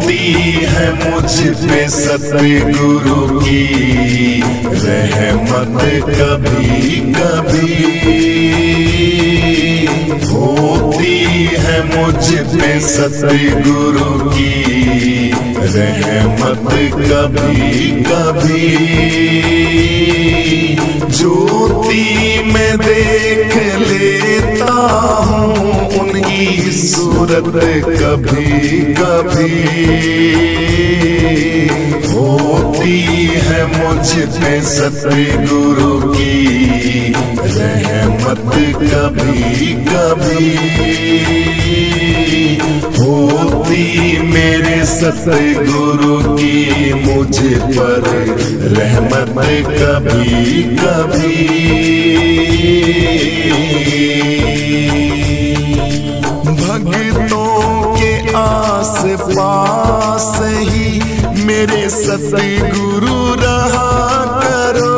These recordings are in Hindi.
होती है मुझ पे सतगुरु की रहमत कभी कभी, होती है मुझ पे सतगुरु की रहमत कभी कभी। ज्योति में देख लेता हूँ उनकी सूरत कभी कभी, होती है मुझ पे सतगुरु की रहमत कभी कभी, होती मेरे सतगुरु की मुझ पर रहमत कभी कभी। भक्तों के आस पास ही मेरे सतगुरु रहा करो,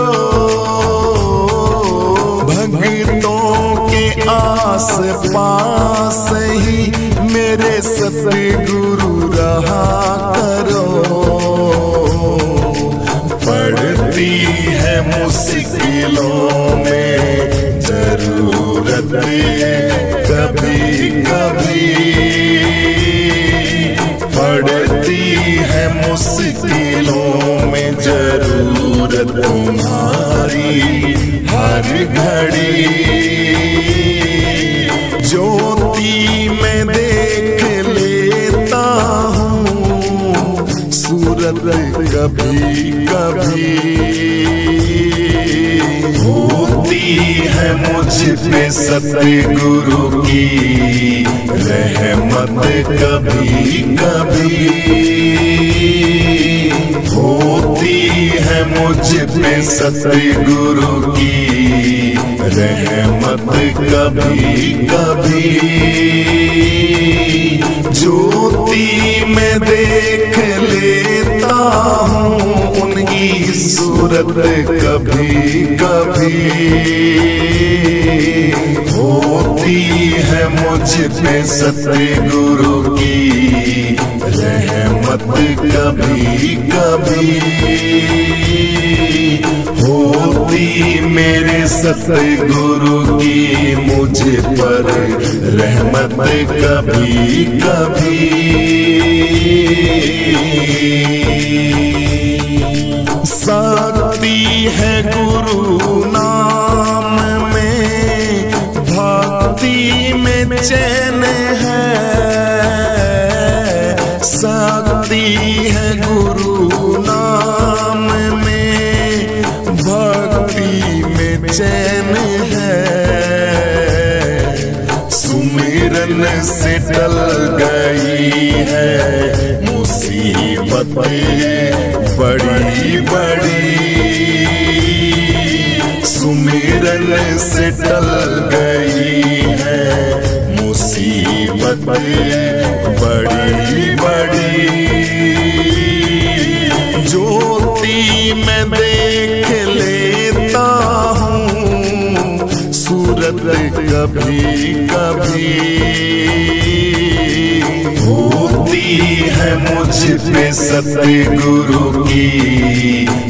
भक्तों के आस पास ही मेरे सतगुरु रहा करो। पड़ती है मुश्किलों में जरूरत कभी कभी, पड़ती है मुश्किलों में जरूरत तुम्हारी हर घड़ी। ज्योति में देख लेता हूँ सूरत कभी कभी, होती है मुझ पे सतगुरु की रहमत कभी कभी, होती है मुझ पे सतगुरु की रहमत कभी कभी। ज्योति में देख लेता हूँ उनकी सूरत कभी कभी, होती है मुझ पे सतगुरु की रहमत कभी कभी, होती मेरे सतगुरु की मुझ पर रहमत कभी कभी। शक्ति है गुरु नाम में, भक्ति में चैन है, शक्ति है गुरु नाम में, भक्ति में चैन है। सुमिरन से टल गई है मुसीबतें बड़ी बड़ी, सुमिरन से टल गई है मुसीबतें बड़ी बड़ी। ज्योति में देख लेता हूँ सूरत कभी कभी, होती है मुझ पे सतगुरु की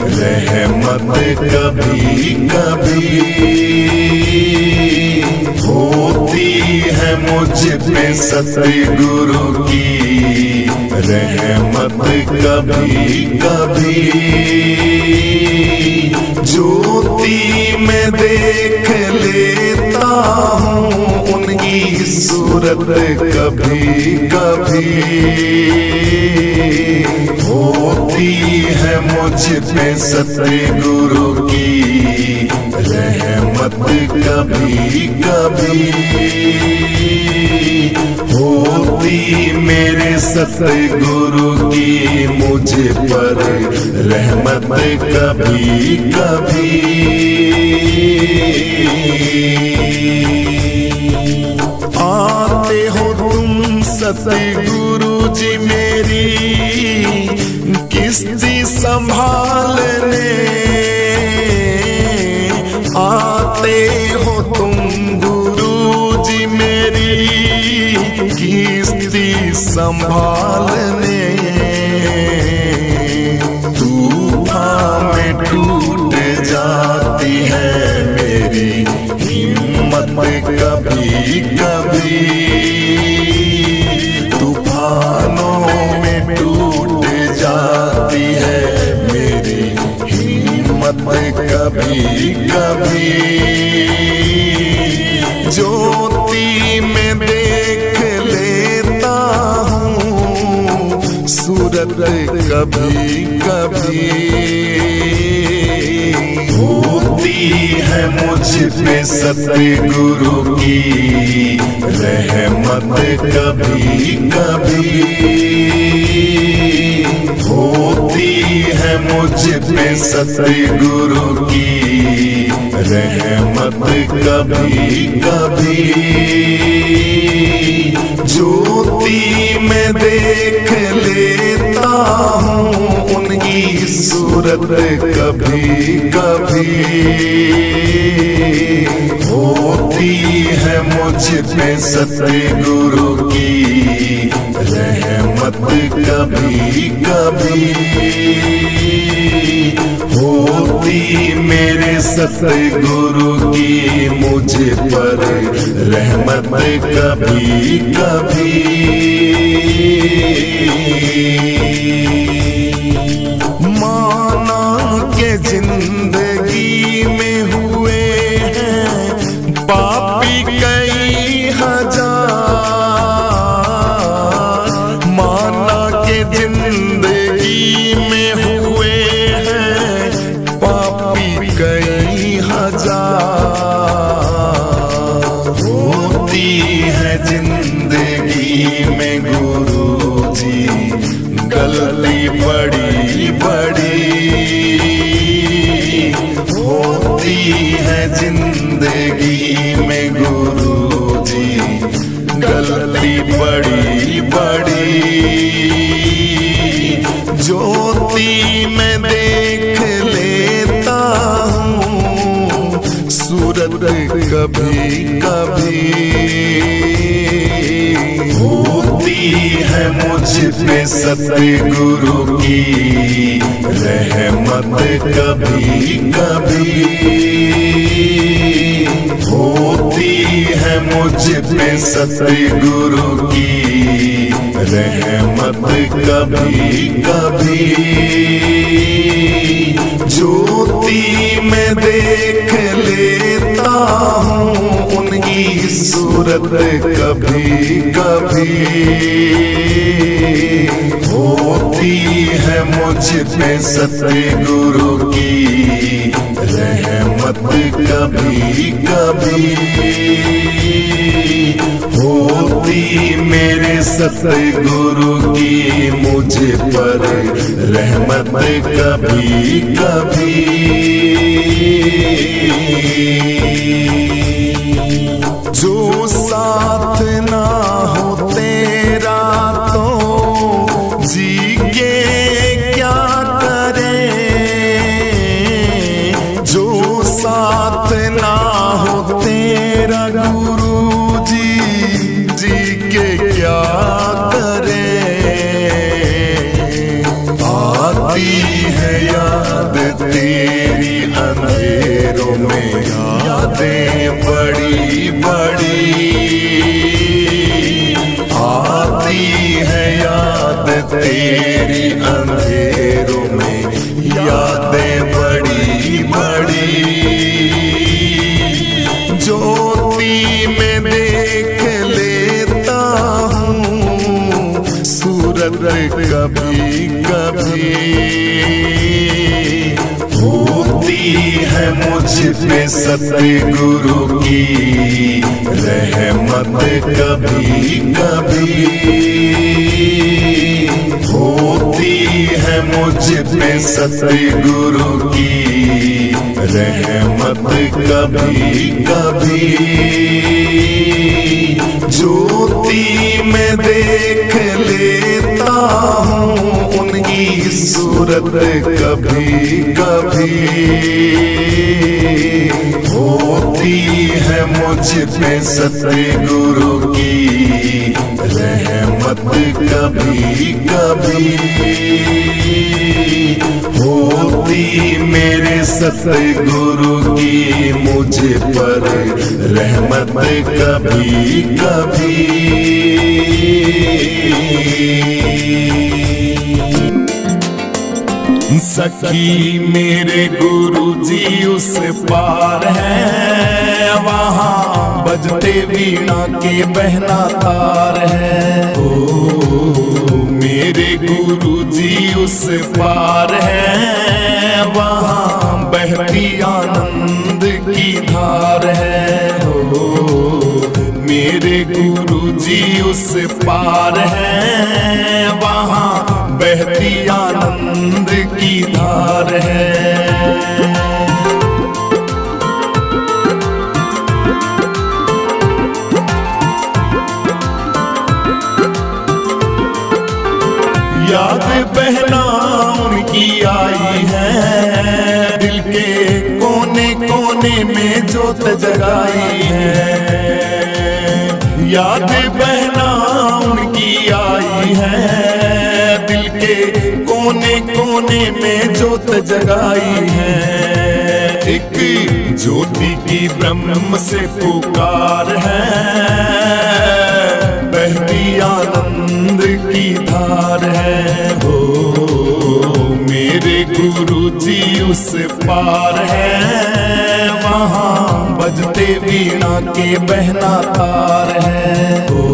रहमत कभी कभी, होती है मुझ पे सतगुरु की रहमत कभी कभी। ज्योति में देख लेता हूँ उनकी सूरत कभी कभी, होती है मुझ पे सतगुरु की रहमत कभी कभी, होती मेरे सतगुरु की मुझ पर रहमत कभी कभी। आते हो तुम सतगुरु जी मेरी किस्ती संभालने, आते हो तुम गुरु जी मेरी किस्ती संभालने। कभी कभी तूफानों में टूट जाती है मेरी हिम्मत कभी कभी। ज्योति में देख लेता हूँ सूरत कभी कभी। होती है मुझ पे सतगुरु की रहमत कभी कभी। होती है मुझ पे सतगुरु की रहमत कभी कभी। ज्योति में देख लेता हूँ उनकी सूरत कभी कभी। होती है मुझ पे सतगुरु की रहमत कभी कभी। होती मेरे सतगुरु की मुझ पर रहमत कभी कभी। माना के जिंदगी में हुए हैं पापी कई हजार। माना के जिंदगी में हुए हैं पापी कई हजार। होती है जिंदगी में गुरु जी गलती बड़ी बड़ी। होती है जिंदगी में गुरु जी गलती बड़ी बड़ी। ज्योति में देख लेता हूँ सूरत कभी कभी। होती है मुझ पे सतगुरु की रहमत कभी कभी। होती है मुझ पे सतगुरु की रहमत कभी कभी। ज्योति में देख लेता हूँ उनकी सूरत कभी कभी। होती है मुझ पे सतगुरु की रहमत कभी कभी। होती मेरे सतगुरु की मुझ पर रहमत कभी कभी। जो साथ ना हो तेरा तो जी के क्या करे। जो साथ ना हो तेरा गुरु जी के क्या करे। आती है याद तेरी अंधेरों में यादें बड़ी बड़ी। आती है याद तेरी अंधेरों में यादें बड़ी बड़ी। ज्योति में देख लेता हूँ सूरत कभी कभी। होती है मुझ पे सतगुरु की रहमत कभी कभी। होती है मुझ पे सतगुरु की रहमत कभी कभी। ज्योति में देख लेता हूँ उनकी सूरत कभी कभी। होती है मुझ पे सतगुरु की रहमत कभी कभी, होती मेरे सतगुरु की मुझ पर रहमत कभी कभी। सखी मेरे गुरुजी उस पार है, वहाँ बजते वीणा के बहना तार है। ओ मेरे गुरुजी उस पार है, वहाँ बहती आनंद की धार है। ओ मेरे गुरुजी उस पार है, वहाँ बहती आनंद की धार है। याद बहना उनकी आई है, दिल के कोने कोने में जोत जगाई है। याद बहना उनकी आई है, दिल के कोने कोने में जोत जगाई है। एक ज्योति की ब्रह्म से पुकार है, बहती आनंद की धार है। हो मेरे गुरुजी उस पार है, वहाँ बजते वीणा के बहना तार है। ओ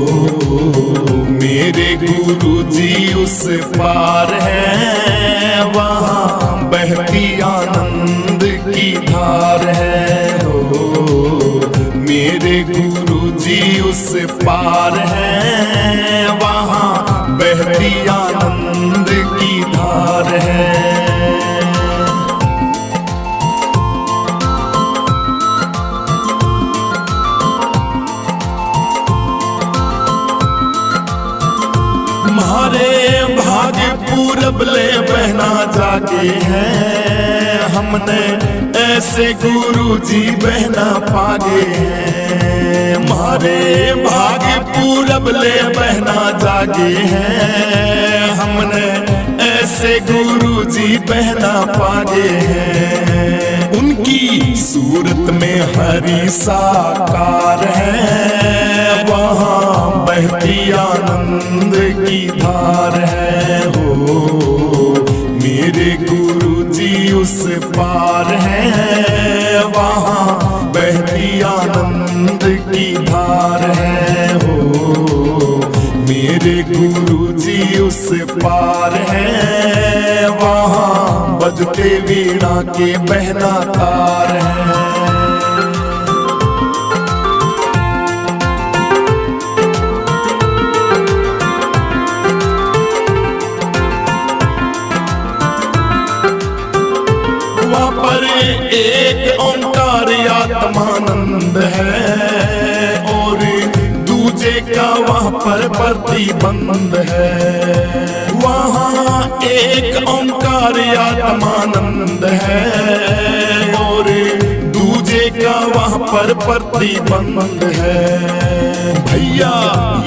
मेरे गुरुजी उस पार है, वहाँ बहती आनंद की धार है। ओ मेरे गुरुजी उस पार है, वहाँ बहती आनंद की धार है। हमारे भाग्य पूरब ले बहना जागे हैं, हमने ऐसे गुरुजी बहना पागे हैं। हमारे भाग्य पूरब ले बहना जागे हैं, हमने ऐसे गुरुजी बहना पागे हैं। उनकी सूरत में हरि साकार है, वहाँ बहती आनंद की धार है। हो मेरे गुरुजी उस पार है, वहाँ बहती आनंद की धार है। हो मेरे गुरुजी उस पार है, वहाँ बजते वीणा के बहना तार है। वहाँ पर एक ओंकार आत्मानंद है, और दूजे का वहाँ पर प्रतिबंध है। वहाँ एक ओंकार आत्मानंद है, और दूजे का वहाँ पर प्रतिबंध है। भैया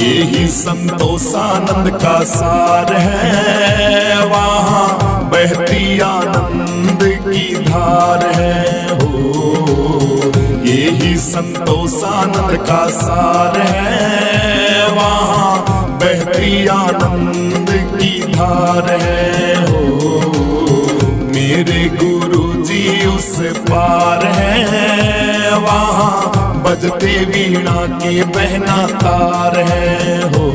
यही संतोषानंद का सार है, वहाँ बहती आनंद की धार है। हो यही संतोषानंद का सार है, वहाँ बहती आनंद की धार है। हो मेरे गुरुजी उस पार है, वहाँ बजते वीणा के बहना तार है। हो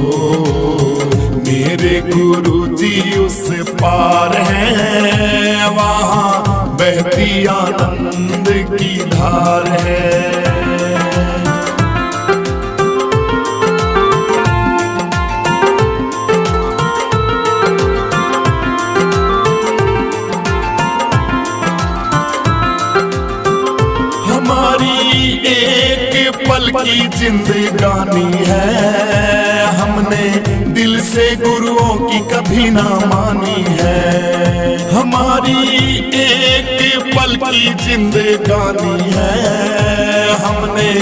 मेरे गुरुजी उस पार है, वहाँ बहती आनंद की धार है। हमारी एक पल की जिंदगानी है, हमने हमने दिल से गुरुओं की कभी ना मानी है। हमारी एक पल की जिंदगानी है, हमने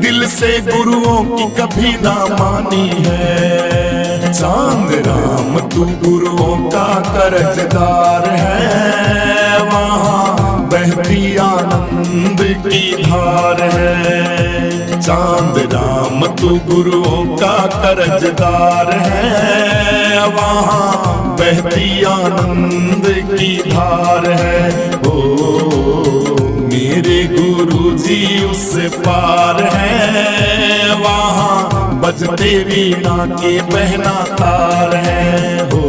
दिल से गुरुओं की कभी ना मानी है। चांद राम तू गुरुओं का कर्जदार है, वहाँ बहती आनंद की धार है। चांद राम तू गुरुओं का कर्जदार है, वहाँ बहती आनंद की धार है। ओ मेरे गुरुजी उस पार है, वहाँ बजते वीणा के बहना तार है। हो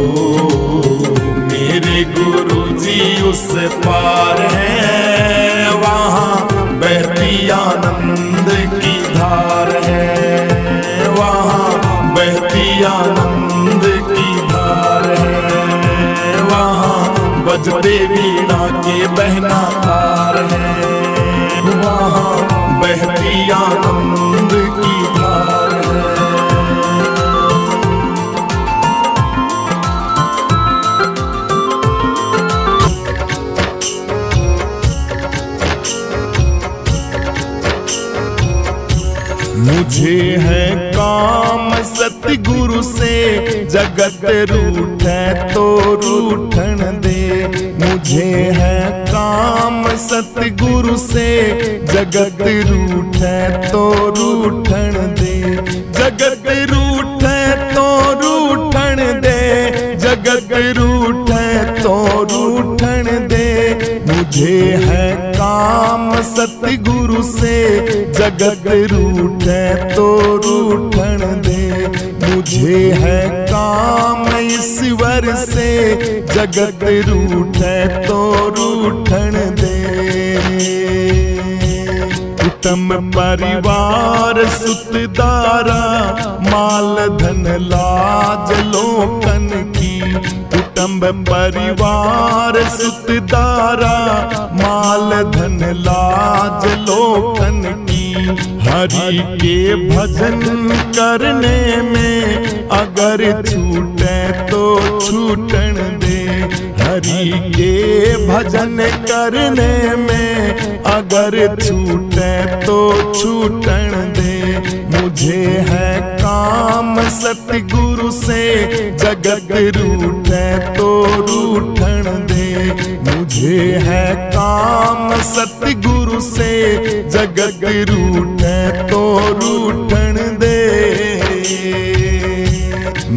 मेरे गुरुजी उस पार है, वहाँ बहती आनंद की धार है, वहाँ बहती आनंद की धार है, वहाँ बजते वीणा के बहना तार है, वहाँ बहती आनंद की धार है। मुझे है काम सतगुरु से, जगत रूठे तो रूठन दे। मुझे है काम सतगुरु से, जगत रूठे तो रूठन दे। जगत रूठे तो रूठन दे, जगत रूठे तो रूठन दे। मुझे है काम सतगुरु से, जगत रूठे तो रूठन दे। मुझे है काम ईश्वर से, जगत रूठे तो रूठन दे। कुटुंब परिवार सुतदारा, माल धन लाज लोकन की। कुटुंब परिवार सुतदारा, माल धन लाज लोकन की। हरि के भजन करने में अगर छूटे तो छूटन दे। हरि के भजन करने में अगर छूटे तो छूटन दे। मुझे है काम सतगुरु से, जगत रूठे तो रूठन दे। मुझे है काम सतगुरु से, जगत रूठे तो रूठन दे।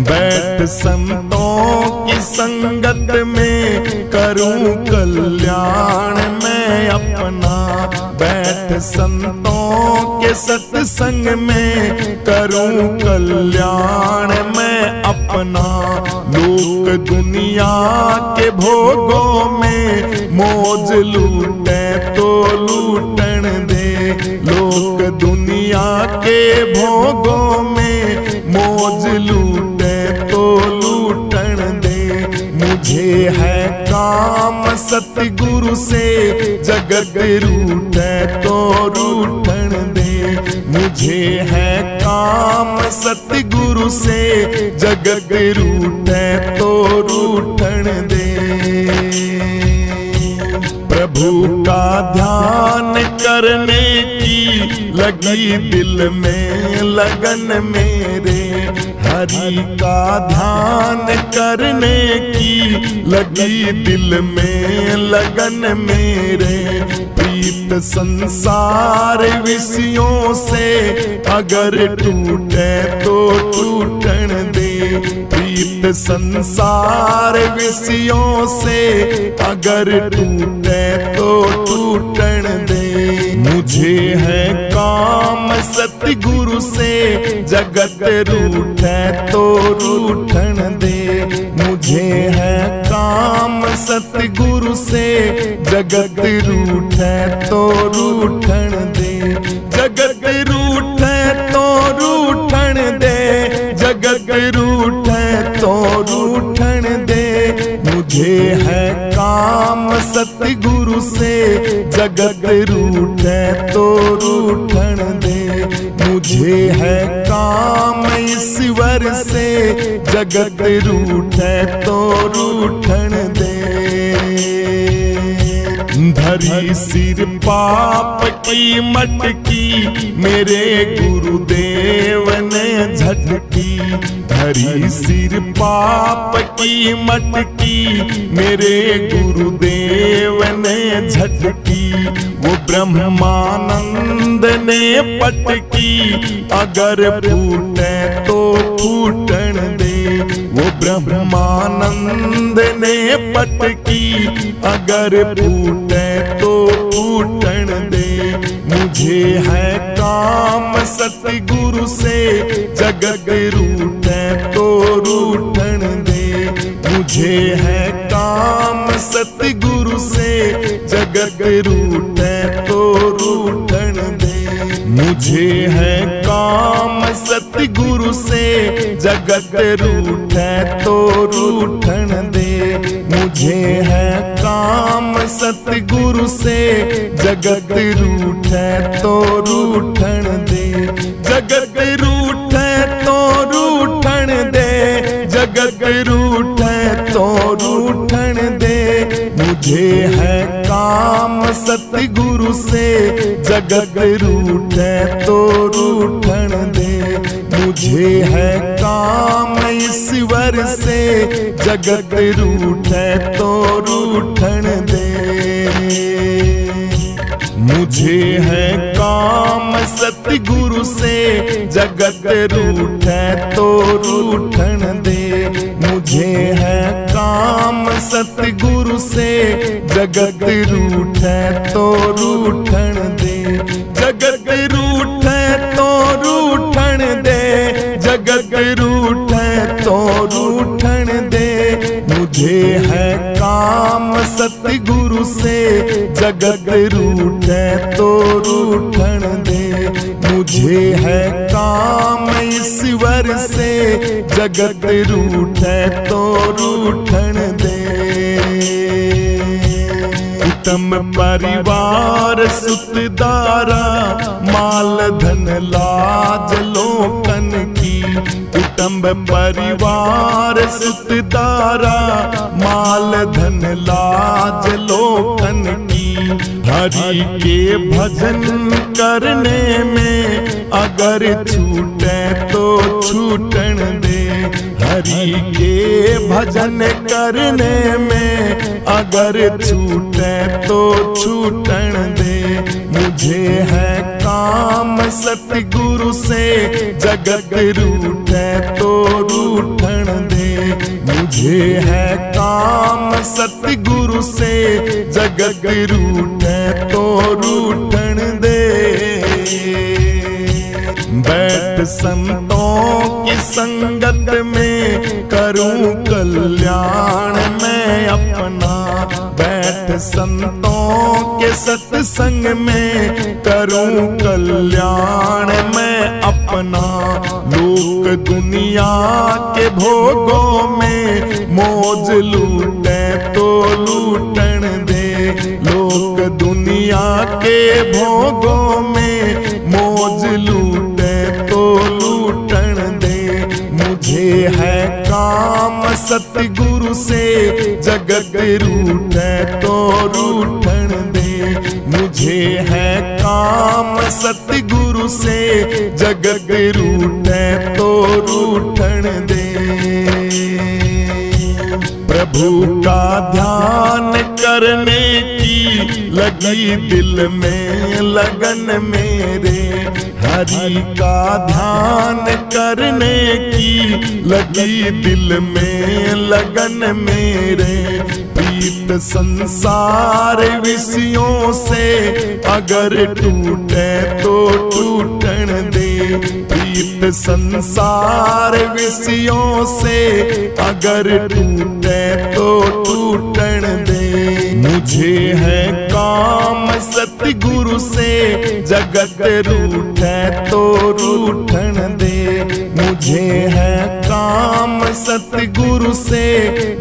बैठ संतों की संगत में, करूं कल्याण मैं अपना। बैठ संतों के सत्संग में, करूं कल्याण मैं अपना। लोक दुनिया के भोगों में, मौज लूटे तो लूटन दे। लोक दुनिया के भोगों में, मौज लूटे तो लूटन दे। मुझे है काम सतगुरु से, जगत रूठे तो रूठन दे। मुझे है काम सतगुरु से, जगत रूठे तो रूठन दे। प्रभु का ध्यान करने की लगी दिल में लगन मेरे। हरि का ध्यान करने की लगी दिल में लगन मेरे। प्रीत संसार विषयों से अगर टूटे तो टूटन दे। प्रीत संसार विषयों से अगर टूटे तो टूटन दे। मुझे है काम सतगुरु से, जगत रूठे तो रूठन दे। मुझे है काम सतगुरु से, जगत रूठे तो रूठन दे। जगत रूठे तो रूठन दे, जगत रूठे तो रूठन दे। मुझे है काम सतगुरु से, जगत रूठे तो रूठन दे। मुझे है काम ईश्वर से, जगत रूठे तो रूठन दे। धरी सिर पाप की मटकी, मेरे गुरुदेव ने झटकी। धरी सिर पाप की मटकी, मेरे गुरुदेव ने झटकी। वो ब्रह्मानंद ने पटकी, अगर फूटे तो फूटन दे। वो ब्रह्मानंद ने पटकी, अगर फूटे तो फूटन दे। मुझे है काम सतगुरु से, जगत रूठे तो रूठन दे। मुझे है काम सतगुरु से, जगत रूठे तो रूठन दे। मुझे है काम सतगुरु से, जगत रूठे तो रूठन दे। मुझे है काम सतगुरु से, जगत रूठे तो रूठन दे। जगत रूठे तो रूठन दे, जगत रूठे तो रूठन दे। मुझे है काम सतगुरु से, जगत रूठे तो रूठन दे। मुझे है काम ईश्वर से, जगत रूठे तो रूठन दे। मुझे है काम सतगुरु से, जगत रूठे तो रूठन दे। मुझे है काम सतगुरु से, जगत रूठे तो रूठन दे। जगत रूठे तो रूठन दे, जगत रूठे तो रूठन दे। मुझे है काम सतगुरु से, जगत रूठे तो रूठन दे। मुझे है काम ईश्वर से, जगत रूठे तो रूठन दे। उत्तम परिवार सुतदारा, माल धन लाज लोकन की। उत्तम परिवार सुतदारा, माल धन लाज लोकन की। हरि के भजन करने में, अगर छूटे तो छूटन दे। हरि के भजन करने में, अगर छूटे तो छूटन दे। मुझे है काम सतगुरु से, जगत रूठे तो रूठन दे। मुझे है काम सतगुरु से, जगत रूठे तो रूठन दे। बैठ संतों की संगत में, करूं कल्याण मैं अपना। बैठ संतों के सत्संग में, करूं कल्याण मैं अपना। लोक दुनिया के भोगों में, मौज लूटे तो लूटन दे। लोक दुनिया के भोगों में, मौज लूटे तो लूटन दे। मुझे है काम सतगुरु से, जगत रूठे तो रूठन दे। मुझे है काम सतगुरु से, जगत रूठे तो रूठन दे। प्रभु का ध्यान करने की, लगी दिल में लगन मेरे। हरि का ध्यान करने की, लगी दिल में लगन मेरे। प्रीत संसार विषयों से, अगर टूटे तो टूटन दे। प्रीत संसार विषयों से, अगर टूटे तो टूटन दे। मुझे है काम सतगुरु से, जगत रूठे तो रूठन दे। मुझे है काम सतगुरु से,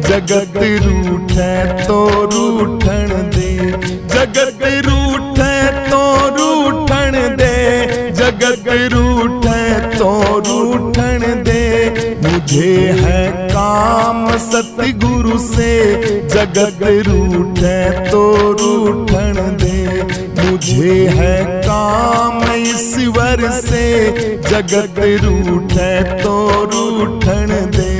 जगत रूठे तो रूठन दे। जगत रूठे तो रूठन दे, जगत रूठे मुझे है काम सतगुरु से, जगत रूठे तो रूठन दे। मुझे है काम ईश्वर से, जगत रूठे तो रूठन दे।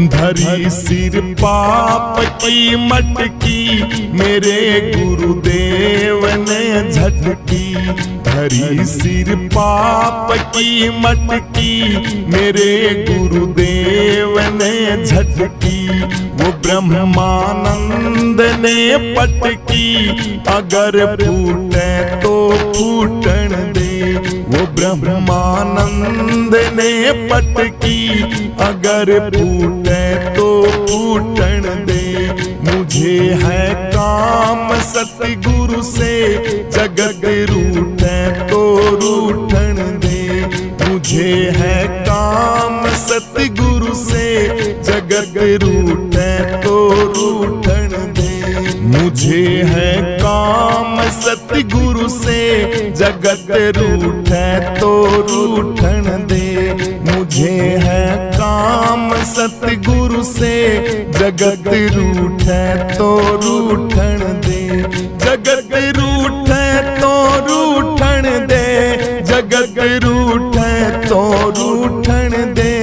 धरी सिर पाप की मटकी, मेरे गुरुदेव ने झटकी। धरी सिर पाप की मटकी, मेरे गुरुदेव ने झटकी। वो ब्रह्मानंद ने पटकी, अगर फूटे तो फूटन दे। वो ब्रह्मानंद ने पटकी, अगर फूटे तो फूटन दे। मुझे है काम सतगुरु से, जगत रूठे तो रूठन दे। मुझे है काम सतगुरु से, जगत रूठे तो रूठन दे। मुझे है काम सतगुरु से, जगत रूठे तो रूठन दे। मुझे है काम सतगुरु से, जगत रूठे तो रूठन दे। जगत रूठे तो रूठन दे, जगत रूठे तो रूठन दे।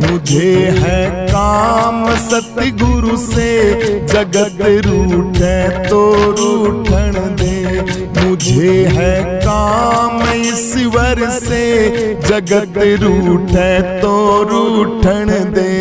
मुझे है काम सतगुरु से, जगत रूठे तो रूठन दे। मुझे है काम ईश्वर से, जगत रूठे तो रूठन दे।